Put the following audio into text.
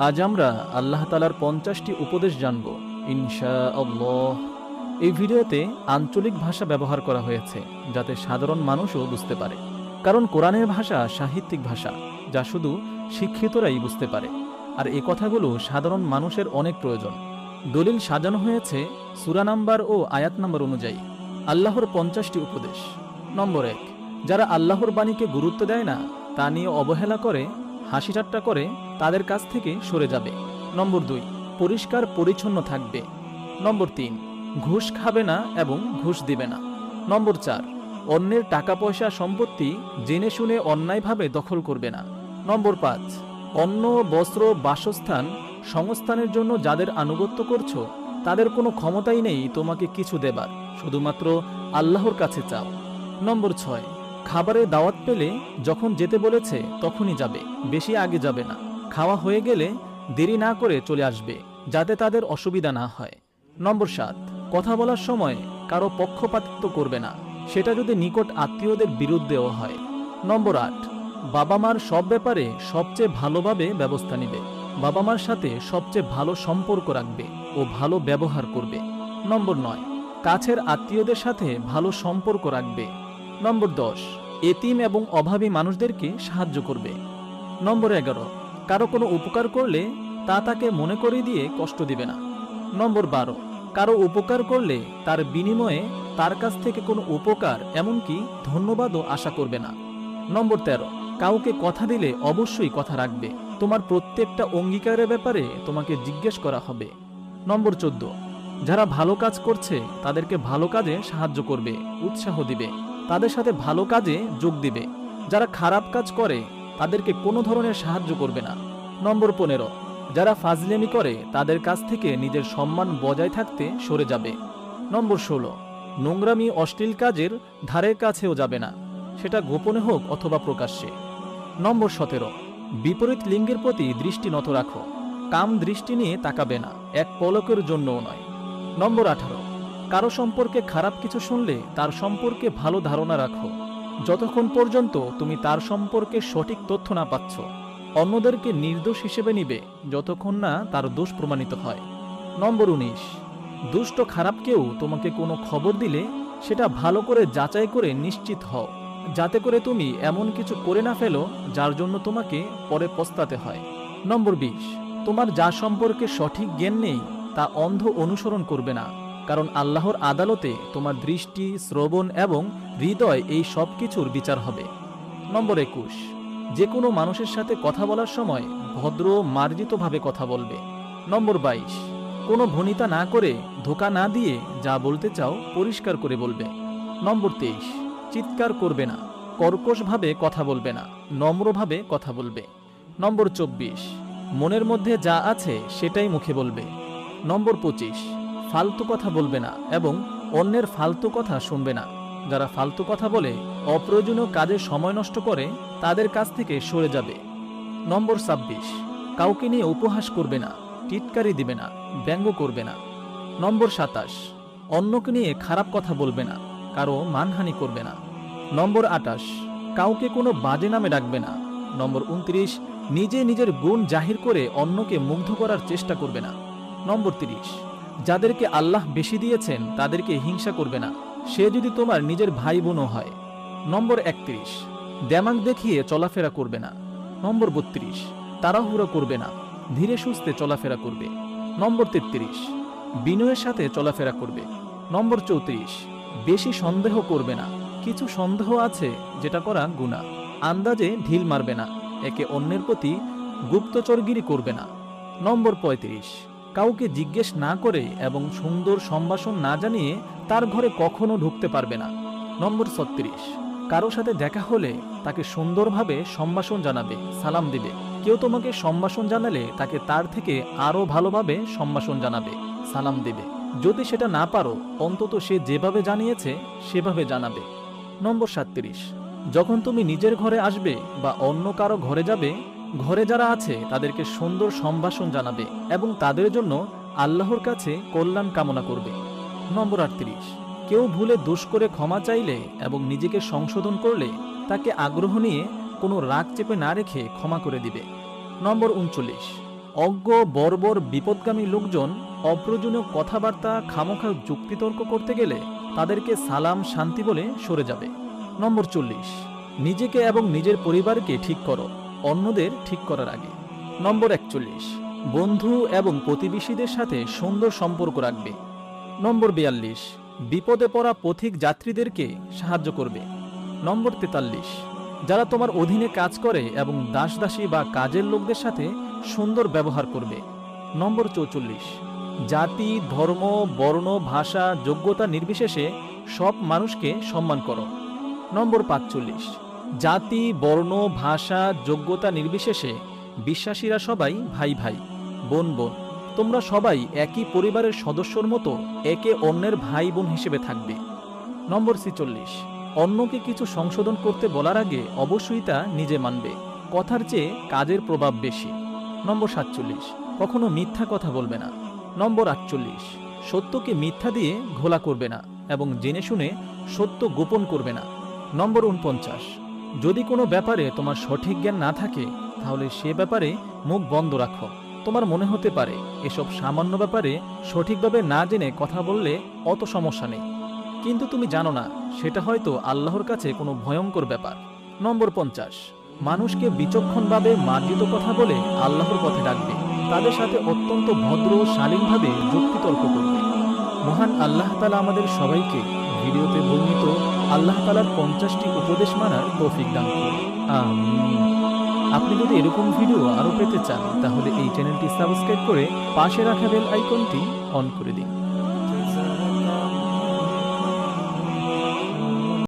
আজ আমরা আল্লাহ তাআলার 50টি উপদেশ জানব ইনশাআল্লাহ। এই ভিডিওতে আঞ্চলিক ভাষা ব্যবহার করা হয়েছে যাতে সাধারণ মানুষও বুঝতে পারে, কারণ কোরআনের ভাষা সাহিত্যিক ভাষা যা শুধু শিক্ষিতরাই বুঝতে পারে। আর এই কথাগুলো সাধারণ মানুষের অনেক প্রয়োজন। দলিল সাজানো হয়েছে সূরা নাম্বার ও আয়াত নাম্বার অনুযায়ী। আল্লাহর 50টি উপদেশ। নম্বর 1, যারা আল্লাহর বাণীকে গুরুত্ব দেয় না, তা নিয়ে অবহেলা করে, হাসি ঠাট্টা করে, তাদের কাছ থেকে সরে যাবে। নম্বর 2, পরিষ্কার পরিচ্ছন্ন থাকবে। নম্বর 3, ঘুষ খাবে না এবং ঘুষ দিবে না। নম্বর 4, অন্যের টাকা পয়সা সম্পত্তি জেনে শুনে অন্যায়ভাবে দখল করবে না। নম্বর 5, অন্ন বস্ত্র বাসস্থান সংস্থানের জন্য যাদের আনুগত্য করছো, তাদের কোনো ক্ষমতাই নেই তোমাকে কিছু দেবার, শুধুমাত্র আল্লাহর কাছে চাও। নম্বর 6, খাবারের দাওয়াত পেলে যখন যেতে বলেছে তখনই যাবে, বেশি আগে যাবে না। খাওয়া হয়ে গেলে দেরি না করে চলে আসবে, যাতে তাদের অসুবিধা না হয়। নম্বর 7, কথা বলার সময় কারো পক্ষপাতিত্ব করবে না, সেটা যদি নিকট আত্মীয়দের বিরুদ্ধেও হয়। নম্বর 8, বাবা মার সব ব্যাপারে সবচেয়ে ভালোভাবে ব্যবস্থা নিবে, বাবা মার সাথে সবচেয়ে ভালো সম্পর্ক রাখবে ও ভালো ব্যবহার করবে। নম্বর 9, কাছের আত্মীয়দের সাথে ভালো সম্পর্ক রাখবে। নম্বর 10, এতিম এবং অভাবী মানুষদেরকে সাহায্য করবে। নম্বর 11, কারো কোনো উপকার করলে তা তাকে মনে করিয়ে দিয়ে কষ্ট দিবে না। নম্বর 12, কারো উপকার করলে তার বিনিময়ে তার কাছ থেকে কোনো উপকার এমনকি ধন্যবাদও আশা করবে না। নম্বর 13, কাউকে কথা দিলে অবশ্যই কথা রাখবে, তোমার প্রত্যেকটা অঙ্গীকারের ব্যাপারে তোমাকে জিজ্ঞেস করা হবে। নম্বর 14, যারা ভালো কাজ করছে তাদেরকে ভালো কাজে সাহায্য করবে, উৎসাহ দিবে, তাদের সাথে ভালো কাজে যোগ দিবে। যারা খারাপ কাজ করে তাদেরকে কোনো ধরনের সাহায্য করবে না। নম্বর 15, যারা ফাজলামি করে তাদের কাছ থেকে নিজের সম্মান বজায় থাকতে সরে যাবে। নম্বর 16, নোংরামি অশ্লীল কাজের ধারের কাছেও যাবে না, সেটা গোপনে হোক অথবা প্রকাশ্যে। নম্বর 17, বিপরীত লিঙ্গের প্রতি দৃষ্টি নত রাখো, কাম দৃষ্টি নিয়ে তাকাবে না, এক পলকের জন্যও নয়। নম্বর 18, কারো সম্পর্কে খারাপ কিছু শুনলে তার সম্পর্কে ভালো ধারণা রাখো, যতক্ষণ পর্যন্ত তুমি তার সম্পর্কে সঠিক তথ্য না পাচ্ছ। অন্যদেরকে নির্দোষ হিসেবে নিবে যতক্ষণ না তার দোষ প্রমাণিত হয়। নম্বর 19, দুষ্ট খারাপ কেউ তোমাকে কোনো খবর দিলে সেটা ভালো করে যাচাই করে নিশ্চিত হও, যাতে করে তুমি এমন কিছু করে না ফেলো যার জন্য তোমাকে পরে পস্তাতে হয়। নম্বর 20, তোমার যা সম্পর্কে সঠিক জ্ঞান নেই তা অন্ধ অনুসরণ করবে না, কারণ আল্লাহর আদালতে তোমার দৃষ্টি, শ্রবণ এবং হৃদয় এই সব কিছুর বিচার হবে। নম্বর 21, যে কোনো মানুষের সাথে কথা বলার সময় ভদ্র মার্জিতভাবে কথা বলবে। নম্বর 22, কোনো ভনিতা না করে, ধোঁকা না দিয়ে যা বলতে চাও পরিষ্কার করে বলবে। নম্বর 23, চিৎকার করবে না, কর্কশভাবে কথা বলবে না, নম্রভাবে কথা বলবে। নম্বর 24, মনের মধ্যে যা আছে সেটাই মুখে বলবে। নম্বর 25, ফালতু কথা বলবে না এবং অন্যের ফালতু কথা শুনবে না। যারা ফালতু কথা বলে, অপ্রয়োজনীয় কাজে সময় নষ্ট করে, তাদের কাছ থেকে সরে যাবে। নম্বর 26, কাউকে নিয়ে উপহাস করবে না, টিটকারি দিবে না, ব্যঙ্গ করবে না। নম্বর 27, অন্যকে নিয়ে খারাপ কথা বলবে না, কারো মানহানি করবে না। নম্বর 28, কাউকে কোনো বাজে নামে ডাকবে না। নম্বর 29, নিজে নিজের গুণ জাহির করে অন্যকে মুগ্ধ করার চেষ্টা করবে না। নম্বর 30, যাদেরকে আল্লাহ বেশি দিয়েছেন তাদেরকে হিংসা করবে না, সে যদি তোমার নিজের ভাই বোনও হয়। নম্বর 31, দেমাগ দেখিয়ে চলাফেরা করবে না। নম্বর 32, তাড়াহুড়ো করবে না, ধীরে সুস্থে চলাফেরা করবে। নম্বর 33, বিনয়ের সাথে চলাফেরা করবে। নম্বর 34, বেশি সন্দেহ করবে না, কিছু সন্দেহ আছে যেটা করা গুনাহ। আন্দাজে ঢিল মারবে না, একে অন্যের প্রতি গুপ্তচরগিরি করবে না। নম্বর 35, কাউকে জিজ্ঞেস না করে এবং সুন্দর সম্ভাষণ না জানিয়ে তার ঘরে কখনো ঢুকতে পারবে না। নম্বর 36, কারো সাথে দেখা হলে তাকে সুন্দরভাবে সম্ভাষণ জানাবে, সালাম দিবে। কেউ তোমাকে সম্ভাষণ জানালে তাকে তার থেকে আরও ভালোভাবে সম্ভাষণ জানাবে, সালাম দিবে। যদি সেটা না পারো, অন্তত সে যেভাবে জানিয়েছে সেভাবে জানাবে। নম্বর 37, যখন তুমি নিজের ঘরে আসবে বা অন্য কারো ঘরে যাবে, ঘরে যারা আছে তাদেরকে সুন্দর সম্ভাষণ জানাবে এবং তাদের জন্য আল্লাহর কাছে কল্যাণ কামনা করবে। নম্বর 38, কেউ ভুলে দোষ করে ক্ষমা চাইলে এবং নিজেকে সংশোধন করলে তাকে আগ্রহ নিয়ে কোনো রাগ চেপে না রেখে ক্ষমা করে দিবে। নম্বর 39, অজ্ঞ বর্বর বিপদগামী লোকজন অপ্রয়োজনীয় কথাবার্তা খামোখা যুক্তিতর্ক করতে গেলে তাদেরকে সালাম শান্তি বলে সরে যাবে। নম্বর 40, নিজেকে এবং নিজের পরিবারকে ঠিক করো অন্যদের ঠিক করার আগে। নম্বর 41, বন্ধু এবং প্রতিবেশীদের সাথে সুন্দর সম্পর্ক রাখবে। নম্বর 42, বিপদে পড়া পথিক যাত্রীদেরকে সাহায্য করবে। নম্বর 43, যারা তোমার অধীনে কাজ করে এবং দাসদাসী বা কাজের লোকদের সাথে সুন্দর ব্যবহার করবে। নম্বর 44, জাতি ধর্ম বর্ণ ভাষা যোগ্যতা নির্বিশেষে সব মানুষকে সম্মান করো। নম্বর 45, জাতি বর্ণ ভাষা যোগ্যতা নির্বিশেষে বিশ্বাসীরা সবাই ভাই ভাই বোন বোন, তোমরা সবাই একই পরিবারের সদস্যর মতো একে অন্যের ভাই বোন হিসেবে থাকবে। নম্বর 46, অন্যকে কিছু সংশোধন করতে বলার আগে অবশ্যই তা নিজে মানবে, কথার চেয়ে কাজের প্রভাব বেশি। নম্বর 47, কখনো মিথ্যা কথা বলবে না। নম্বর 48, সত্যকে মিথ্যা দিয়ে ঘোলা করবে না এবং জেনে শুনে সত্য গোপন করবে না। নম্বর 49, যদি কোনো ব্যাপারে তোমার সঠিক জ্ঞান না থাকে তাহলে সে ব্যাপারে মুখ বন্ধ রাখো। তোমার মনে হতে পারে এসব সামান্য ব্যাপারে সঠিকভাবে না জেনে কথা বললে অত সমস্যা নেই, কিন্তু তুমি জানো না সেটা হয়তো আল্লাহর কাছে কোনো ভয়ঙ্কর ব্যাপার। নম্বর 50, মানুষকে বিচক্ষণভাবে মার্জিত কথা বলে আল্লাহর পথে ডাকবে, তাদের সাথে অত্যন্ত ভদ্র শালীনভাবে যুক্তিতর্ক করবে। মহান আল্লাহ তাআলা আমাদের সবাইকে ভিডিওতে বর্ণিত আল্লাহ তাআলার 50টি উপদেশ মানার তৌফিক দান করুন। আমিন। আপনি যদি এরকম ভিডিও আরও পেতে চান তাহলে এই চ্যানেলটি সাবস্ক্রাইব করে পাশে রাখা বেল আইকনটি অন করে দিন।